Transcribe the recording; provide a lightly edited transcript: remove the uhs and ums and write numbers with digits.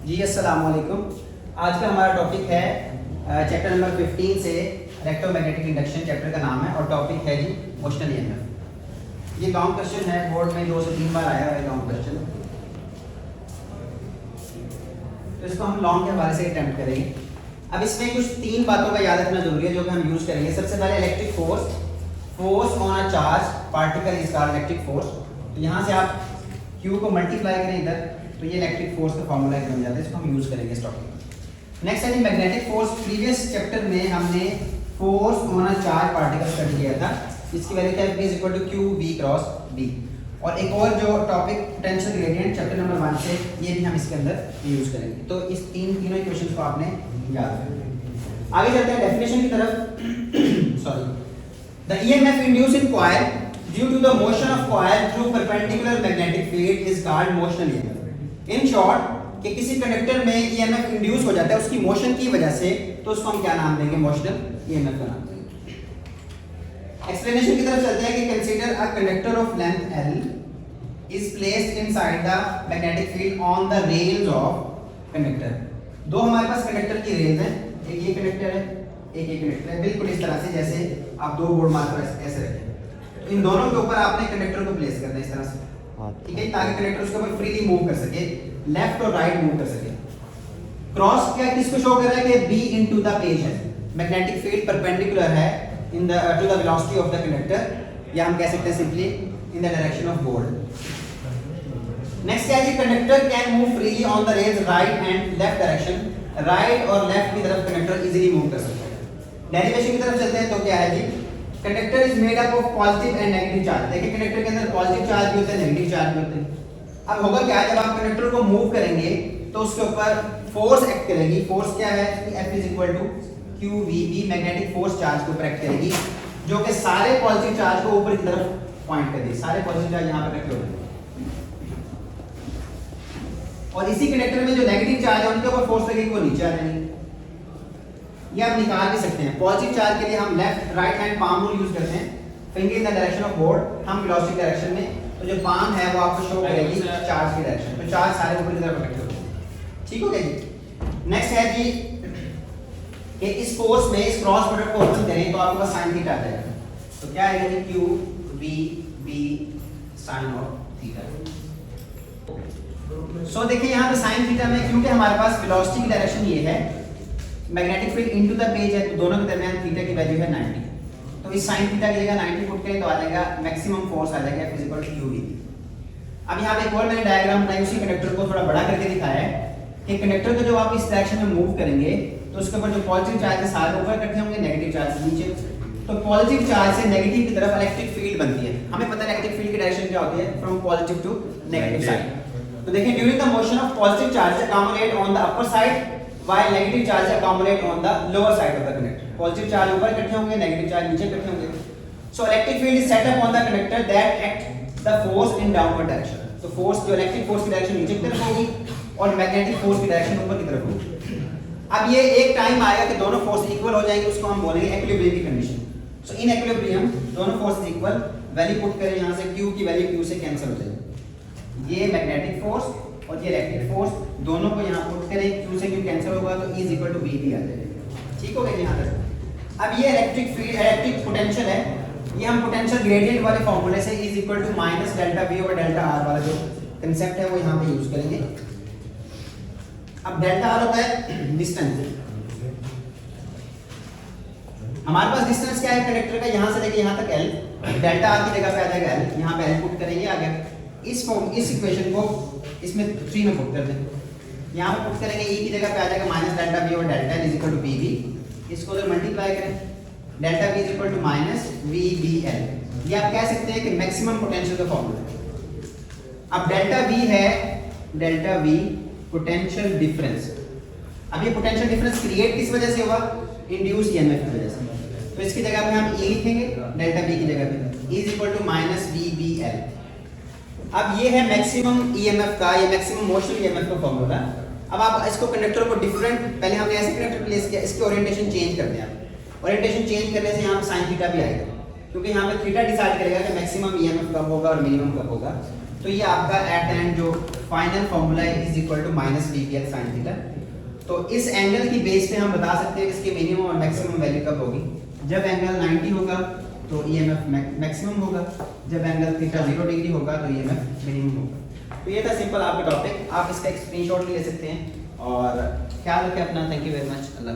जी अस्सलाम वालेकुम। आज का हमारा टॉपिक है चैप्टर नंबर 15 से इलेक्ट्रोमैग्नेटिक इंडक्शन। चैप्टर का नाम है और टॉपिक है जी मोशनल ईएमएफ। ये लॉन्ग क्वेश्चन है, बोर्ड में 2 से 3 बार आया है लॉन्ग क्वेश्चन, तो इसको हम लॉन्ग के हवाले से अटेम्प्ट करेंगे। अब इसमें कुछ 3 बातों का याद रखना जरूरी है जो कि हम यूज करेंगे। सबसे पहले electric force on a charge particle is called electric force. तो यहाँ से आप Q को मल्टीप्लाई करें इधर, तो ये इलेक्ट्रिक फोर्स का फॉर्मूला बन जाता है, इसको हम यूज करेंगे इस टॉपिक में। नेक्स्ट है मैग्नेटिक फोर्स। प्रीवियस चैप्टर में हमने force on a charge particle study किया था, इसकी वैल्यू क्या है, is equal to Q V cross B। और एक और जो topic potential gradient chapter number 1 से, ये भी हम इसके अंदर यूज करेंगे। तो इस तीनों इक्वेशंस को आपने याद रखना। आगे चलते हैं डेफिनेशन की तरफ। Sorry, the EMF induced in coil due to the motion of coil through perpendicular magnetic field is called motional EMF। In short, कि किसी कंडक्टर में EMF इंड्यूस हो जाता है उसकी मोशन की वजह से, तो उसको हम क्या नाम देंगे, मोशनल EMF का नाम देंगे। एक्सप्लेनेशन की तरफ चलते हैं कि consider a conductor of length L is placed inside the magnetic field on the rails of conductor। दो हमारे पास कंडक्टर की रेल्स हैं, एक ये कंडक्टर है, एक ये कंडक्टर है, बिल्कुल इस तरह से जैसे आप 2 बोर्ड मार्कर ऐसे रखें। तो इन दोनों के ऊपर आपने कंडक्टर को प्लेस करना है इस तरह से, ठीक है, ताकि कंडक्टर उसके ऊपर फ्रीली मूव कर सके, लेफ्ट और राइट मूव कर सके। क्रॉस क्या किसको शो कर रहा है कि B इनटू द पेज है, मैग्नेटिक फील्ड परपेंडिकुलर है in the two the velocity of the conductor, या हम कह सकते हैं simply in the direction of board. Next क्या है, conductor can move freely on the rails right and left direction, right और लेफ्ट की तरफ कंडक्टर इजीली मूव कर सकता है। डेरिवेशन की तरफ चलते हैं, तो क्या है जी, conductor is made up of positive and negative charge. देखिए कंडक्टर के अंदर पॉजिटिव चार्ज भी होते हैं, नेगेटिव चार्ज भी होते हैं। अब होगा क्या, जब आप कंडक्टर को मूव करेंगे तो उसके ऊपर फोर्स एक्ट करेगी। फोर्स क्या है, F is equal to QVB, magnetic force charge के ऊपर एक्ट करेगी, जो कि सारे पॉजिटिव चार्ज को ऊपर की तरफ पॉइंट कर देगी। सारे पॉजिटिव चार्ज यहाँ पर रखे होते हैं, और इसी कंडक्टर में जो नेगेटिव चार्ज है उनके ऊपर फोर्स लगेगी, वो नीचे आ जाएंगे। ये आप निकाल भी सकते हैं। पॉजिटिव चार्ज के लिए हम left right hand palm rule use करते हैं, finger in the direction of board, हम वेलोसिटी डायरेक्शन में, तो जो पाम है वो आपको शो करेगी चार्ज की डायरेक्शन, तो चार्ज सारे ऊपर की तरफ इकट्ठे होते हैं। ठीक हो गया जी। नेक्स्ट है जी कि इस फोर्स में इस क्रॉस प्रोडक्ट को ओपन करें तो आपके पास साइन थीटा आ जाएगा। तो क्या आएगा जी, Q V B sine of theta. So देखिए यहाँ पे साइन थीटा में, क्योंकि हमारे पास वेलोसिटी की डायरेक्शन ये है, magnetic field into the page है, तो दोनों के दरमियान थीटा की वैल्यू है 90। तो इस sin थीटा की जगह 90 पुट करें तो आ जाएगा मैक्सिमम फोर्स आ जाएगा F इक्वल टू QV। अब यहाँ पे एक और मैंने डायग्राम बनाई, उसी कंडक्टर को थोड़ा बड़ा करके दिखाया है कि कंडक्टर को जब आप इस डायरेक्शन में मूव करेंगे तो उसके ऊपर जो पॉजिटिव चार्ज है सारे ऊपर इकट्ठे होंगे, नेगेटिव चार्ज नीचे। तो पॉजिटिव चार्ज से नेगेटिव की तरफ इलेक्ट्रिक फील्ड बनती है। हमें पता है इलेक्ट्रिक फील्ड की डायरेक्शन क्या होती है, from positive to negative side. तो देखिए during the motion of positive charge accommodate on the upper side while negative charge accumulate on the lower side of the conductor। Positive charge ऊपर इकट्ठे होंगे, negative charge नीचे इकट्ठे होंगे। So electric field is set up on the conductor that act the force in downward direction। तो force जो electric force की direction नीचे की तरफ होगी और मैग्नेटिक फोर्स की डायरेक्शन ऊपर की तरफ होगी। अब ये एक टाइम आएगा कि दोनों फोर्स इक्वल हो जाएंगे, उसको हम बोलेंगे इक्विलिब्रियम की कंडीशन। सो इन इक्विलिब्रियम दोनों फोर्सेस इक्वल, वैल्यू पुट करें, यहाँ से Q की वैल्यू Q से कैंसिल हो जाएगी। ये मैग्नेटिक फोर्स और ये इलेक्ट्रिक फोर्स दोनों को यहाँ पुट करें, Q से Q कैंसिल होगा तो E इक्वल टू B आ जाएगा। ठीक हो गया यहाँ तक। अब ये इलेक्ट्रिक फील्ड इलेक्ट्रिक पोटेंशियल है, ये हम पोटेंशियल ग्रेडियंट वाले फॉर्मूले से E equal to minus delta V over delta R वाला जो कांसेप्ट है वो यहाँ पे यूज करेंगे। अब डेल्टा R होता है डिस्टेंस। हमारे पास डिस्टेंस क्या है कंडक्टर का, यहाँ से लेके यहाँ तक L, डेल्टा R की जगह पे आ जाएगा L, यहाँ पे L पुट करेंगे। आगे इस इक्वेशन को इसमें 3 में पुट कर दें, यहाँ पे पुट करेंगे, E की जगह पे आ जाएगा minus delta V over delta L is equal to BB। इसको अगर मल्टीप्लाई करें, delta V is equal to minus VBL। ये आप कह सकते हैं कि मैक्सिमम पोटेंशियल का फॉर्मूला है। अब डेल्टा V है, डेल्टा V पोटेंशियल डिफरेंस। अब ये पोटेंशियल डिफरेंस क्रिएट किस वजह से हुआ, इंड्यूस EMF की वजह से। तो इसकी जगह पे हम E लिखेंगे, डेल्टा V की जगह पे E is equal to minus VBL। अब ये है मैक्सिमम EMF का, ये मैक्सिमम मोशनल EMF का फॉर्मूला। अब आप इसको कंडक्टर को डिफरेंट, पहले हमने ऐसे कंडक्टर प्लेस किया, इसकी ओरिएंटेशन चेंज कर दें आप। ओरिएंटेशन चेंज करने से यहाँ पे साइन थीटा भी आएगा, क्योंकि यहाँ पे थीटा डिसाइड करेगा कि मैक्सिमम EMF कब होगा और मिनिमम कब होगा। तो ये आपका एट एंड जो फाइनल फॉर्मूला है is equal to minus VPL sine theta. तो इस एंगल की बेस पे हम बता सकते हैं कि इसकी मिनिमम और मैक्सिमम वैल्यू कब होगी। जब एंगल 90 होगा तो EMF मैक्सिमम होगा, जब एंगल थीटा 0 डिग्री होगा तो EMF मिनिमम होगा। तो ये था सिंपल आपका टॉपिक, आप इसका एक स्क्रीनशॉट भी ले सकते हैं और ख्याल रखें अपना। Thank you very much. Allah.